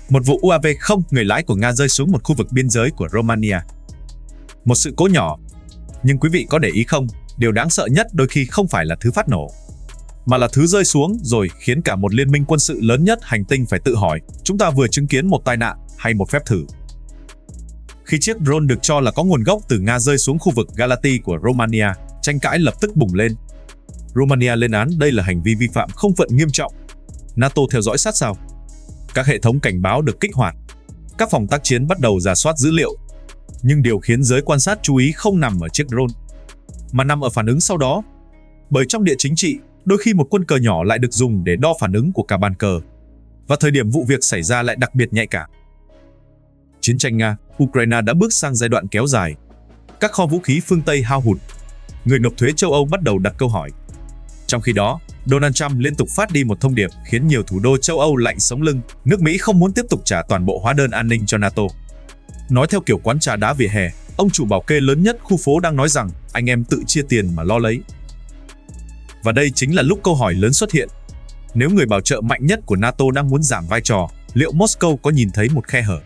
Một vụ UAV không người lái của Nga rơi xuống một khu vực biên giới của Romania. Một sự cố nhỏ, nhưng quý vị có để ý không, điều đáng sợ nhất đôi khi không phải là thứ phát nổ, mà là thứ rơi xuống rồi khiến cả một liên minh quân sự lớn nhất hành tinh phải tự hỏi, chúng ta vừa chứng kiến một tai nạn hay một phép thử. Khi chiếc drone được cho là có nguồn gốc từ Nga rơi xuống khu vực Galati của Romania, tranh cãi lập tức bùng lên. Romania lên án đây là hành vi vi phạm không phận nghiêm trọng. NATO theo dõi sát sao. Các hệ thống cảnh báo được kích hoạt. Các phòng tác chiến bắt đầu rà soát dữ liệu. Nhưng điều khiến giới quan sát chú ý không nằm ở chiếc drone, mà nằm ở phản ứng sau đó. Bởi trong địa chính trị, đôi khi một quân cờ nhỏ lại được dùng để đo phản ứng của cả bàn cờ. Và thời điểm vụ việc xảy ra lại đặc biệt nhạy cảm. Chiến tranh Nga-Ukraine đã bước sang giai đoạn kéo dài. Các kho vũ khí phương Tây hao hụt. Người nộp thuế châu Âu bắt đầu đặt câu hỏi. Trong khi đó, Donald Trump liên tục phát đi một thông điệp khiến nhiều thủ đô châu Âu lạnh sống lưng. Nước Mỹ không muốn tiếp tục trả toàn bộ hóa đơn an ninh cho NATO. Nói theo kiểu quán trà đá vỉa hè, ông chủ bảo kê lớn nhất khu phố đang nói rằng anh em tự chia tiền mà lo lấy. Và đây chính là lúc câu hỏi lớn xuất hiện. Nếu người bảo trợ mạnh nhất của NATO đang muốn giảm vai trò, liệu Moscow có nhìn thấy một khe hở?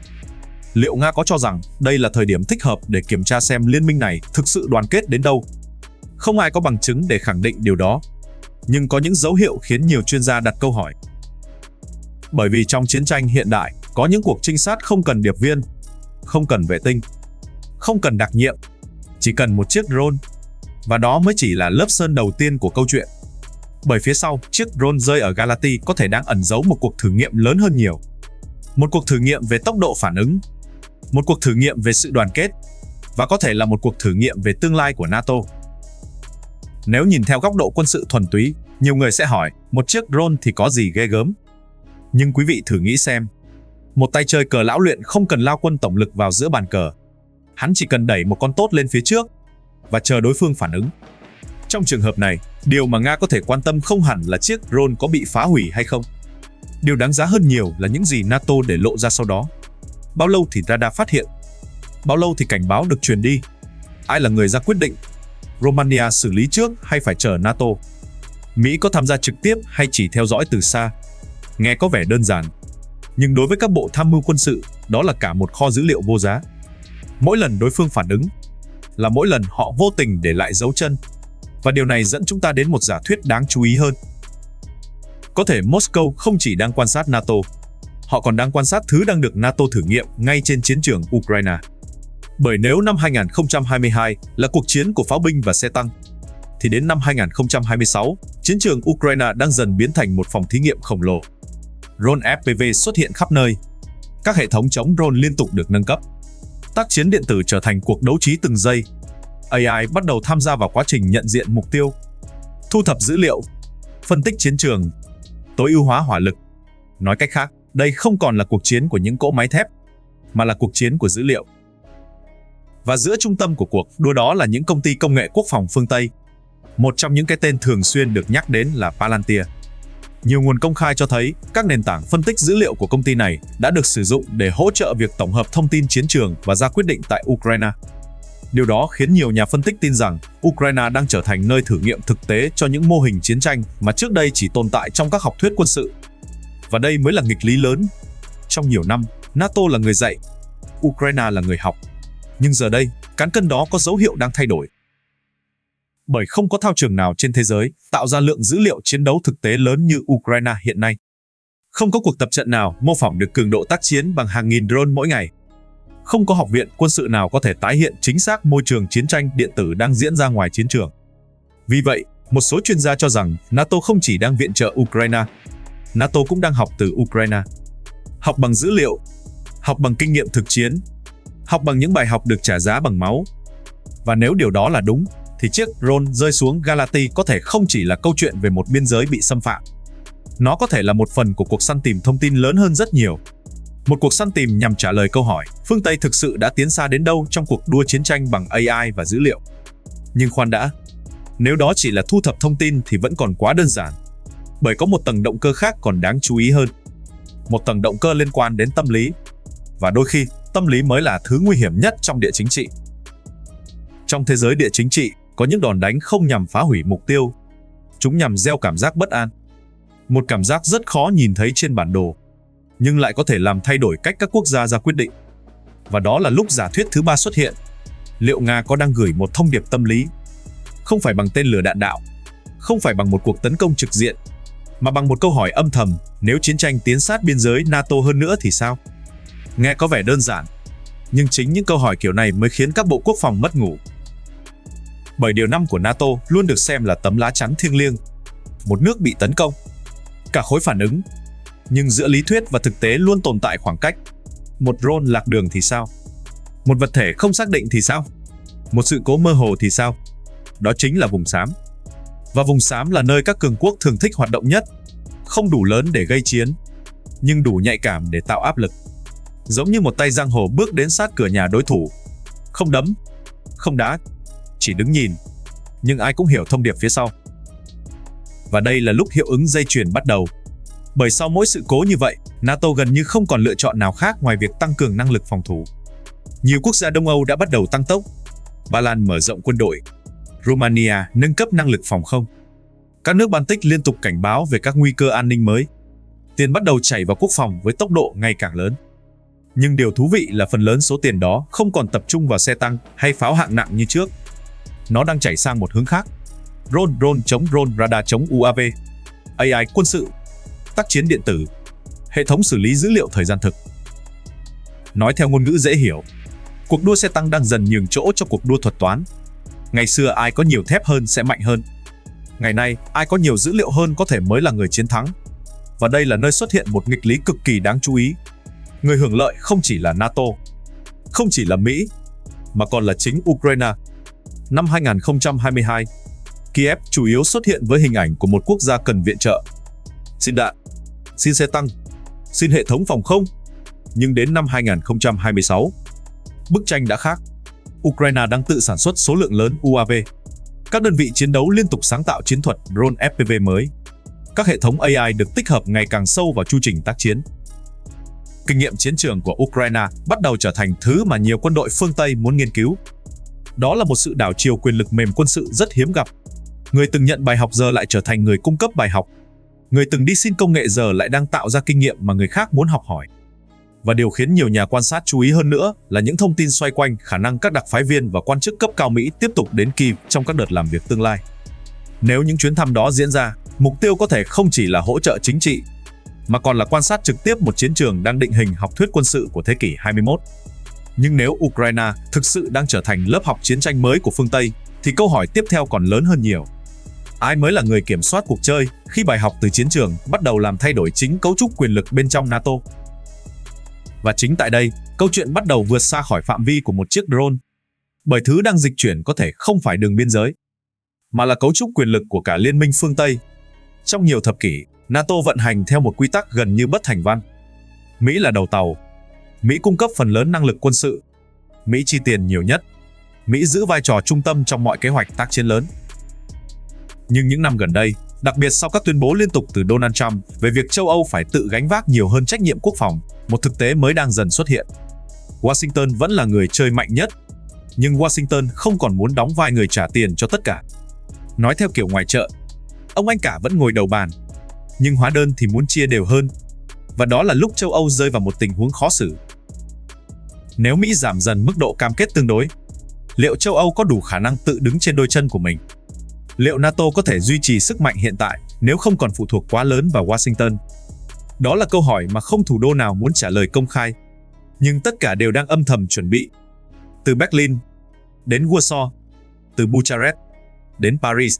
Liệu Nga có cho rằng đây là thời điểm thích hợp để kiểm tra xem liên minh này thực sự đoàn kết đến đâu? Không ai có bằng chứng để khẳng định điều đó. Nhưng có những dấu hiệu khiến nhiều chuyên gia đặt câu hỏi. Bởi vì trong chiến tranh hiện đại, có những cuộc trinh sát không cần điệp viên, không cần vệ tinh, không cần đặc nhiệm, chỉ cần một chiếc drone. Và đó mới chỉ là lớp sơn đầu tiên của câu chuyện. Bởi phía sau, chiếc drone rơi ở Galati có thể đang ẩn giấu một cuộc thử nghiệm lớn hơn nhiều. Một cuộc thử nghiệm về tốc độ phản ứng, một cuộc thử nghiệm về sự đoàn kết, và có thể là một cuộc thử nghiệm về tương lai của NATO. Nếu nhìn theo góc độ quân sự thuần túy, nhiều người sẽ hỏi, một chiếc drone thì có gì ghê gớm? Nhưng quý vị thử nghĩ xem, một tay chơi cờ lão luyện không cần lao quân tổng lực vào giữa bàn cờ. Hắn chỉ cần đẩy một con tốt lên phía trước và chờ đối phương phản ứng. Trong trường hợp này, điều mà Nga có thể quan tâm không hẳn là chiếc drone có bị phá hủy hay không. Điều đáng giá hơn nhiều là những gì NATO để lộ ra sau đó. Bao lâu thì radar phát hiện? Bao lâu thì cảnh báo được truyền đi? Ai là người ra quyết định? Romania xử lý trước hay phải chờ NATO? Mỹ có tham gia trực tiếp hay chỉ theo dõi từ xa? Nghe có vẻ đơn giản, nhưng đối với các bộ tham mưu quân sự, đó là cả một kho dữ liệu vô giá. Mỗi lần đối phương phản ứng là mỗi lần họ vô tình để lại dấu chân. Và điều này dẫn chúng ta đến một giả thuyết đáng chú ý hơn. Có thể Moscow không chỉ đang quan sát NATO, họ còn đang quan sát thứ đang được NATO thử nghiệm ngay trên chiến trường Ukraine. Bởi nếu năm 2022 là cuộc chiến của pháo binh và xe tăng, thì đến năm 2026, chiến trường Ukraine đang dần biến thành một phòng thí nghiệm khổng lồ. Drone FPV xuất hiện khắp nơi. Các hệ thống chống drone liên tục được nâng cấp. Tác chiến điện tử trở thành cuộc đấu trí từng giây. AI bắt đầu tham gia vào quá trình nhận diện mục tiêu, thu thập dữ liệu, phân tích chiến trường, tối ưu hóa hỏa lực. Nói cách khác, đây không còn là cuộc chiến của những cỗ máy thép, mà là cuộc chiến của dữ liệu. Và giữa trung tâm của cuộc đua đó là những công ty công nghệ quốc phòng phương Tây. Một trong những cái tên thường xuyên được nhắc đến là Palantir. Nhiều nguồn công khai cho thấy các nền tảng phân tích dữ liệu của công ty này đã được sử dụng để hỗ trợ việc tổng hợp thông tin chiến trường và ra quyết định tại Ukraine. Điều đó khiến nhiều nhà phân tích tin rằng Ukraine đang trở thành nơi thử nghiệm thực tế cho những mô hình chiến tranh mà trước đây chỉ tồn tại trong các học thuyết quân sự. Và đây mới là nghịch lý lớn. Trong nhiều năm, NATO là người dạy, Ukraine là người học. Nhưng giờ đây, cán cân đó có dấu hiệu đang thay đổi. Bởi không có thao trường nào trên thế giới tạo ra lượng dữ liệu chiến đấu thực tế lớn như Ukraine hiện nay. Không có cuộc tập trận nào mô phỏng được cường độ tác chiến bằng hàng nghìn drone mỗi ngày. Không có học viện quân sự nào có thể tái hiện chính xác môi trường chiến tranh điện tử đang diễn ra ngoài chiến trường. Vì vậy, một số chuyên gia cho rằng NATO không chỉ đang viện trợ Ukraine, NATO cũng đang học từ Ukraine. Học bằng dữ liệu, học bằng kinh nghiệm thực chiến, học bằng những bài học được trả giá bằng máu. Và nếu điều đó là đúng, thì chiếc drone rơi xuống Galati có thể không chỉ là câu chuyện về một biên giới bị xâm phạm. Nó có thể là một phần của cuộc săn tìm thông tin lớn hơn rất nhiều. Một cuộc săn tìm nhằm trả lời câu hỏi, phương Tây thực sự đã tiến xa đến đâu trong cuộc đua chiến tranh bằng AI và dữ liệu. Nhưng khoan đã, nếu đó chỉ là thu thập thông tin thì vẫn còn quá đơn giản. Bởi có một tầng động cơ khác còn đáng chú ý hơn. Một tầng động cơ liên quan đến tâm lý. Và đôi khi, tâm lý mới là thứ nguy hiểm nhất trong địa chính trị. Trong thế giới địa chính trị, có những đòn đánh không nhằm phá hủy mục tiêu. Chúng nhằm gieo cảm giác bất an. Một cảm giác rất khó nhìn thấy trên bản đồ. nhưng lại có thể làm thay đổi cách các quốc gia ra quyết định. Và đó là lúc giả thuyết thứ ba xuất hiện. Liệu Nga có đang gửi một thông điệp tâm lý? Không phải bằng tên lửa đạn đạo, không phải bằng một cuộc tấn công trực diện, mà bằng một câu hỏi âm thầm: nếu chiến tranh tiến sát biên giới NATO hơn nữa thì sao? Nghe có vẻ đơn giản, nhưng chính những câu hỏi kiểu này mới khiến các bộ quốc phòng mất ngủ. Bởi điều 5 của NATO luôn được xem là tấm lá chắn thiêng liêng. Một nước bị tấn công, cả khối phản ứng, nhưng giữa lý thuyết và thực tế luôn tồn tại khoảng cách. Một drone lạc đường thì sao? Một vật thể không xác định thì sao? Một sự cố mơ hồ thì sao? Đó chính là vùng xám. Và vùng xám là nơi các cường quốc thường thích hoạt động nhất. Không đủ lớn để gây chiến, nhưng đủ nhạy cảm để tạo áp lực. Giống như một tay giang hồ bước đến sát cửa nhà đối thủ. Không đấm, không đá, chỉ đứng nhìn. Nhưng ai cũng hiểu thông điệp phía sau. Và đây là lúc hiệu ứng dây chuyền bắt đầu. Bởi sau mỗi sự cố như vậy, NATO gần như không còn lựa chọn nào khác ngoài việc tăng cường năng lực phòng thủ. Nhiều quốc gia Đông Âu đã bắt đầu tăng tốc. Ba Lan mở rộng quân đội, Romania nâng cấp năng lực phòng không. Các nước Baltic liên tục cảnh báo về các nguy cơ an ninh mới. Tiền bắt đầu chảy vào quốc phòng với tốc độ ngày càng lớn. Nhưng điều thú vị là phần lớn số tiền đó không còn tập trung vào xe tăng hay pháo hạng nặng như trước. Nó đang chảy sang một hướng khác. Drone chống drone, radar chống UAV, AI quân sự, tác chiến điện tử, hệ thống xử lý dữ liệu thời gian thực. Nói theo ngôn ngữ dễ hiểu, cuộc đua xe tăng đang dần nhường chỗ cho cuộc đua thuật toán. Ngày xưa ai có nhiều thép hơn sẽ mạnh hơn. Ngày nay, ai có nhiều dữ liệu hơn có thể mới là người chiến thắng. Và đây là nơi xuất hiện một nghịch lý cực kỳ đáng chú ý. Người hưởng lợi không chỉ là NATO, không chỉ là Mỹ, mà còn là chính Ukraine. Năm 2022, Kiev chủ yếu xuất hiện với hình ảnh của một quốc gia cần viện trợ. Xin đạn, xin xe tăng, xin hệ thống phòng không. Nhưng đến năm 2026, bức tranh đã khác. Ukraine đang tự sản xuất số lượng lớn UAV. Các đơn vị chiến đấu liên tục sáng tạo chiến thuật drone FPV mới. Các hệ thống AI được tích hợp ngày càng sâu vào chu trình tác chiến. Kinh nghiệm chiến trường của Ukraine bắt đầu trở thành thứ mà nhiều quân đội phương Tây muốn nghiên cứu. Đó là một sự đảo chiều quyền lực mềm quân sự rất hiếm gặp. Người từng nhận bài học giờ lại trở thành người cung cấp bài học. Người từng đi xin công nghệ giờ lại đang tạo ra kinh nghiệm mà người khác muốn học hỏi. Và điều khiến nhiều nhà quan sát chú ý hơn nữa là những thông tin xoay quanh khả năng các đặc phái viên và quan chức cấp cao Mỹ tiếp tục đến Kyiv trong các đợt làm việc tương lai. Nếu những chuyến thăm đó diễn ra, mục tiêu có thể không chỉ là hỗ trợ chính trị, mà còn là quan sát trực tiếp một chiến trường đang định hình học thuyết quân sự của thế kỷ 21. Nhưng nếu Ukraine thực sự đang trở thành lớp học chiến tranh mới của phương Tây, thì câu hỏi tiếp theo còn lớn hơn nhiều. Ai mới là người kiểm soát cuộc chơi khi bài học từ chiến trường bắt đầu làm thay đổi chính cấu trúc quyền lực bên trong NATO? Và chính tại đây, câu chuyện bắt đầu vượt xa khỏi phạm vi của một chiếc drone. Bởi thứ đang dịch chuyển có thể không phải đường biên giới, mà là cấu trúc quyền lực của cả liên minh phương Tây. Trong nhiều thập kỷ, NATO vận hành theo một quy tắc gần như bất thành văn. Mỹ là đầu tàu. Mỹ cung cấp phần lớn năng lực quân sự. Mỹ chi tiền nhiều nhất. Mỹ giữ vai trò trung tâm trong mọi kế hoạch tác chiến lớn. Nhưng những năm gần đây, đặc biệt sau các tuyên bố liên tục từ Donald Trump về việc châu Âu phải tự gánh vác nhiều hơn trách nhiệm quốc phòng, một thực tế mới đang dần xuất hiện. Washington vẫn là người chơi mạnh nhất, nhưng Washington không còn muốn đóng vai người trả tiền cho tất cả. Nói theo kiểu ngoài chợ, ông anh cả vẫn ngồi đầu bàn, nhưng hóa đơn thì muốn chia đều hơn. Và đó là lúc châu Âu rơi vào một tình huống khó xử. Nếu Mỹ giảm dần mức độ cam kết tương đối, liệu châu Âu có đủ khả năng tự đứng trên đôi chân của mình? Liệu NATO có thể duy trì sức mạnh hiện tại nếu không còn phụ thuộc quá lớn vào Washington? Đó là câu hỏi mà không thủ đô nào muốn trả lời công khai. Nhưng tất cả đều đang âm thầm chuẩn bị. Từ Berlin đến Warsaw, từ Bucharest đến Paris,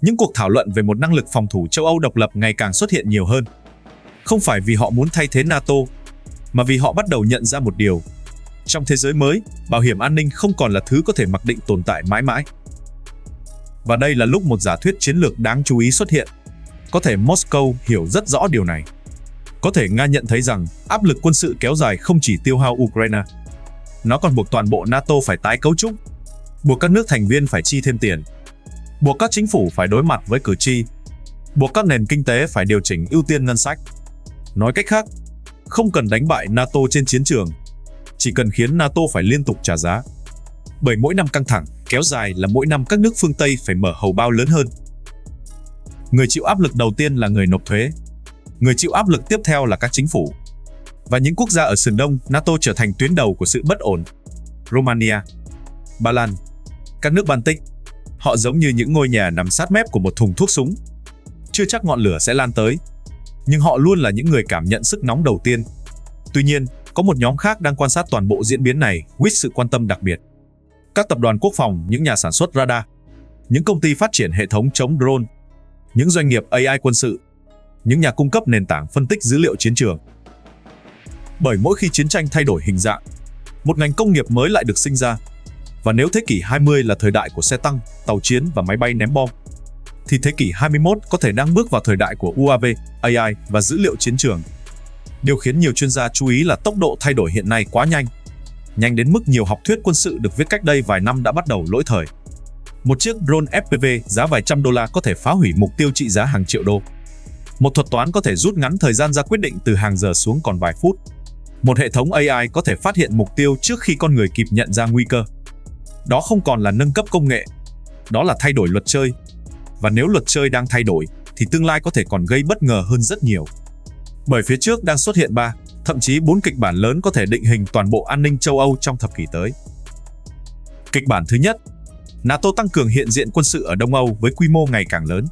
những cuộc thảo luận về một năng lực phòng thủ châu Âu độc lập ngày càng xuất hiện nhiều hơn. Không phải vì họ muốn thay thế NATO, mà vì họ bắt đầu nhận ra một điều. Trong thế giới mới, bảo hiểm an ninh không còn là thứ có thể mặc định tồn tại mãi mãi. Và đây là lúc một giả thuyết chiến lược đáng chú ý xuất hiện. Có thể Moscow hiểu rất rõ điều này. Có thể Nga nhận thấy rằng áp lực quân sự kéo dài không chỉ tiêu hao Ukraine. Nó còn buộc toàn bộ NATO phải tái cấu trúc, buộc các nước thành viên phải chi thêm tiền, buộc các chính phủ phải đối mặt với cử tri, buộc các nền kinh tế phải điều chỉnh ưu tiên ngân sách. Nói cách khác, không cần đánh bại NATO trên chiến trường, chỉ cần khiến NATO phải liên tục trả giá. Bởi mỗi năm căng thẳng kéo dài là mỗi năm các nước phương Tây phải mở hầu bao lớn hơn. Người chịu áp lực đầu tiên là người nộp thuế. Người chịu áp lực tiếp theo là các chính phủ. và những quốc gia ở sườn đông NATO trở thành tuyến đầu của sự bất ổn. Romania, Ba Lan, các nước Baltic, họ giống như những ngôi nhà nằm sát mép của một thùng thuốc súng. Chưa chắc ngọn lửa sẽ lan tới, nhưng họ luôn là những người cảm nhận sức nóng đầu tiên. Tuy nhiên, có một nhóm khác đang quan sát toàn bộ diễn biến này with sự quan tâm đặc biệt. Các tập đoàn quốc phòng, những nhà sản xuất radar, những công ty phát triển hệ thống chống drone, những doanh nghiệp AI quân sự, những nhà cung cấp nền tảng phân tích dữ liệu chiến trường. Bởi mỗi khi chiến tranh thay đổi hình dạng, một ngành công nghiệp mới lại được sinh ra. Và nếu thế kỷ 20 là thời đại của xe tăng, tàu chiến và máy bay ném bom, thì thế kỷ 21 có thể đang bước vào thời đại của UAV, AI và dữ liệu chiến trường. Điều khiến nhiều chuyên gia chú ý là tốc độ thay đổi hiện nay quá nhanh. Nhanh đến mức nhiều học thuyết quân sự được viết cách đây vài năm đã bắt đầu lỗi thời. Một chiếc drone FPV giá vài trăm đô la có thể phá hủy mục tiêu trị giá hàng triệu đô. Một thuật toán có thể rút ngắn thời gian ra quyết định từ hàng giờ xuống còn vài phút. Một hệ thống AI có thể phát hiện mục tiêu trước khi con người kịp nhận ra nguy cơ. Đó không còn là nâng cấp công nghệ, đó là thay đổi luật chơi. Và nếu luật chơi đang thay đổi, thì tương lai có thể còn gây bất ngờ hơn rất nhiều. Bởi phía trước đang xuất hiện 3, thậm chí 4 kịch bản lớn có thể định hình toàn bộ an ninh châu Âu trong thập kỷ tới. Kịch bản thứ nhất, NATO tăng cường hiện diện quân sự ở Đông Âu với quy mô ngày càng lớn.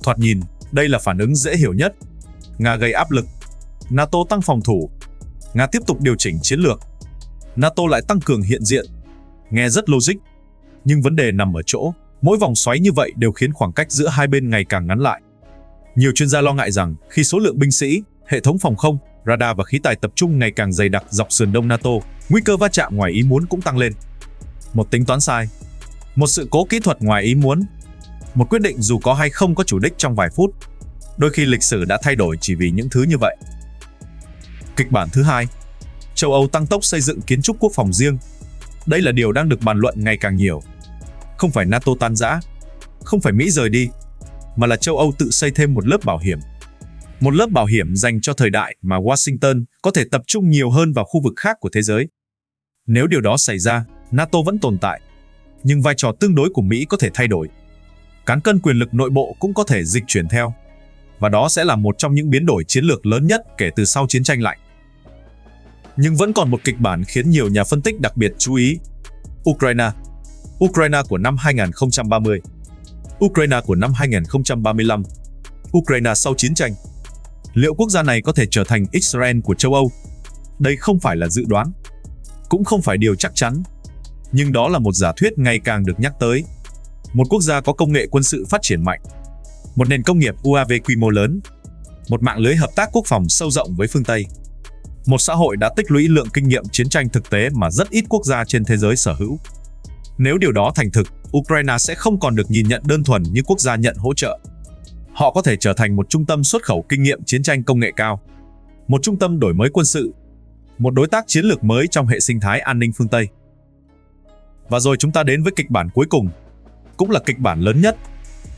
Thoạt nhìn, đây là phản ứng dễ hiểu nhất. Nga gây áp lực, NATO tăng phòng thủ, Nga tiếp tục điều chỉnh chiến lược, NATO lại tăng cường hiện diện. Nghe rất logic, nhưng vấn đề nằm ở chỗ, mỗi vòng xoáy như vậy đều khiến khoảng cách giữa hai bên ngày càng ngắn lại. Nhiều chuyên gia lo ngại rằng khi số lượng binh sĩ, hệ thống phòng không, radar và khí tài tập trung ngày càng dày đặc dọc sườn đông NATO, nguy cơ va chạm ngoài ý muốn cũng tăng lên. Một tính toán sai, một sự cố kỹ thuật ngoài ý muốn, một quyết định dù có hay không có chủ đích trong vài phút. Đôi khi lịch sử đã thay đổi chỉ vì những thứ như vậy. Kịch bản thứ hai, châu Âu tăng tốc xây dựng kiến trúc quốc phòng riêng. Đây là điều đang được bàn luận ngày càng nhiều. Không phải NATO tan rã, không phải Mỹ rời đi, mà là châu Âu tự xây thêm một lớp bảo hiểm. Một lớp bảo hiểm dành cho thời đại mà Washington có thể tập trung nhiều hơn vào khu vực khác của thế giới. Nếu điều đó xảy ra, NATO vẫn tồn tại, nhưng vai trò tương đối của Mỹ có thể thay đổi. Cán cân quyền lực nội bộ cũng có thể dịch chuyển theo. Và đó sẽ là một trong những biến đổi chiến lược lớn nhất kể từ sau chiến tranh lạnh. Nhưng vẫn còn một kịch bản khiến nhiều nhà phân tích đặc biệt chú ý. Ukraine. Ukraine của năm 2030. Ukraine của năm 2035. Ukraine sau chiến tranh. Liệu quốc gia này có thể trở thành Israel của châu Âu? Đây không phải là dự đoán, cũng không phải điều chắc chắn, nhưng đó là một giả thuyết ngày càng được nhắc tới. Một quốc gia có công nghệ quân sự phát triển mạnh, một nền công nghiệp UAV quy mô lớn, một mạng lưới hợp tác quốc phòng sâu rộng với phương Tây, một xã hội đã tích lũy lượng kinh nghiệm chiến tranh thực tế mà rất ít quốc gia trên thế giới sở hữu. Nếu điều đó thành thực, Ukraine sẽ không còn được nhìn nhận đơn thuần như quốc gia nhận hỗ trợ. Họ có thể trở thành một trung tâm xuất khẩu kinh nghiệm chiến tranh công nghệ cao, một trung tâm đổi mới quân sự, một đối tác chiến lược mới trong hệ sinh thái an ninh phương Tây. Và rồi chúng ta đến với kịch bản cuối cùng, cũng là kịch bản lớn nhất.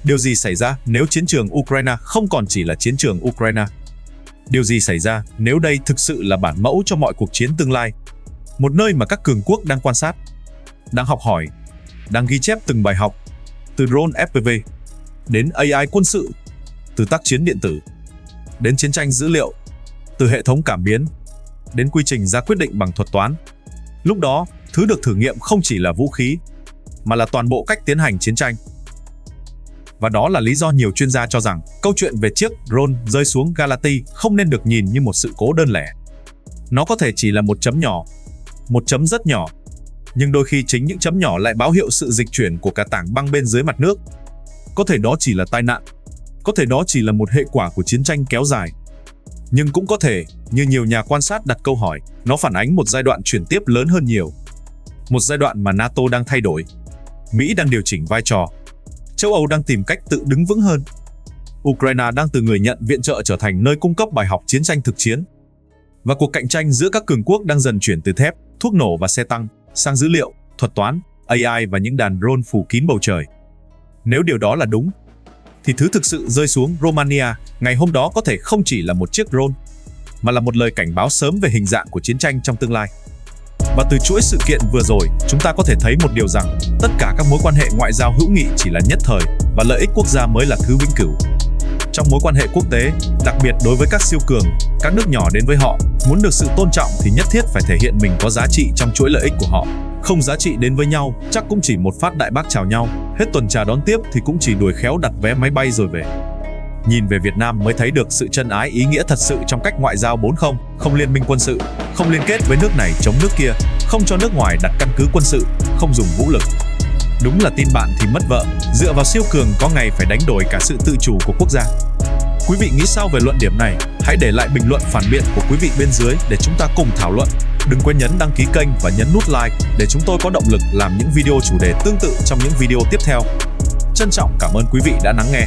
Điều gì xảy ra nếu chiến trường Ukraine không còn chỉ là chiến trường Ukraine? Điều gì xảy ra nếu đây thực sự là bản mẫu cho mọi cuộc chiến tương lai? Một nơi mà các cường quốc đang quan sát, đang học hỏi, đang ghi chép từng bài học, từ drone FPV đến AI quân sự, từ tác chiến điện tử đến chiến tranh dữ liệu, từ hệ thống cảm biến đến quy trình ra quyết định bằng thuật toán. Lúc đó, thứ được thử nghiệm không chỉ là vũ khí, mà là toàn bộ cách tiến hành chiến tranh. Và đó là lý do nhiều chuyên gia cho rằng câu chuyện về chiếc drone rơi xuống Galati không nên được nhìn như một sự cố đơn lẻ. Nó có thể chỉ là một chấm nhỏ, một chấm rất nhỏ, nhưng đôi khi chính những chấm nhỏ lại báo hiệu sự dịch chuyển của cả tảng băng bên dưới mặt nước. Có thể đó chỉ là tai nạn, có thể đó chỉ là một hệ quả của chiến tranh kéo dài. Nhưng cũng có thể, như nhiều nhà quan sát đặt câu hỏi, nó phản ánh một giai đoạn chuyển tiếp lớn hơn nhiều. Một giai đoạn mà NATO đang thay đổi, Mỹ đang điều chỉnh vai trò, châu Âu đang tìm cách tự đứng vững hơn. Ukraine đang từ người nhận viện trợ trở thành nơi cung cấp bài học chiến tranh thực chiến. Và cuộc cạnh tranh giữa các cường quốc đang dần chuyển từ thép, thuốc nổ và xe tăng sang dữ liệu, thuật toán, AI và những đàn drone phủ kín bầu trời. Nếu điều đó là đúng, thì thứ thực sự rơi xuống Romania ngày hôm đó có thể không chỉ là một chiếc drone, mà là một lời cảnh báo sớm về hình dạng của chiến tranh trong tương lai. Và từ chuỗi sự kiện vừa rồi, chúng ta có thể thấy một điều rằng tất cả các mối quan hệ ngoại giao hữu nghị chỉ là nhất thời và lợi ích quốc gia mới là thứ vĩnh cửu. trong mối quan hệ quốc tế, đặc biệt đối với các siêu cường, các nước nhỏ đến với họ, muốn được sự tôn trọng thì nhất thiết phải thể hiện mình có giá trị trong chuỗi lợi ích của họ. Không giá trị đến với nhau, chắc cũng chỉ một phát đại bác chào nhau, hết tuần trà đón tiếp thì cũng chỉ đuổi khéo đặt vé máy bay rồi về. Nhìn về Việt Nam mới thấy được sự chân ái ý nghĩa thật sự trong cách ngoại giao 4-0, không liên minh quân sự, không liên kết với nước này chống nước kia, không cho nước ngoài đặt căn cứ quân sự, không dùng vũ lực. Đúng là tin bạn thì mất vợ, dựa vào siêu cường có ngày phải đánh đổi cả sự tự chủ của quốc gia. Quý vị nghĩ sao về luận điểm này? Hãy để lại bình luận phản biện của quý vị bên dưới để chúng ta cùng thảo luận. Đừng quên nhấn đăng ký kênh và nhấn nút like để chúng tôi có động lực làm những video chủ đề tương tự trong những video tiếp theo. Trân trọng cảm ơn quý vị đã lắng nghe.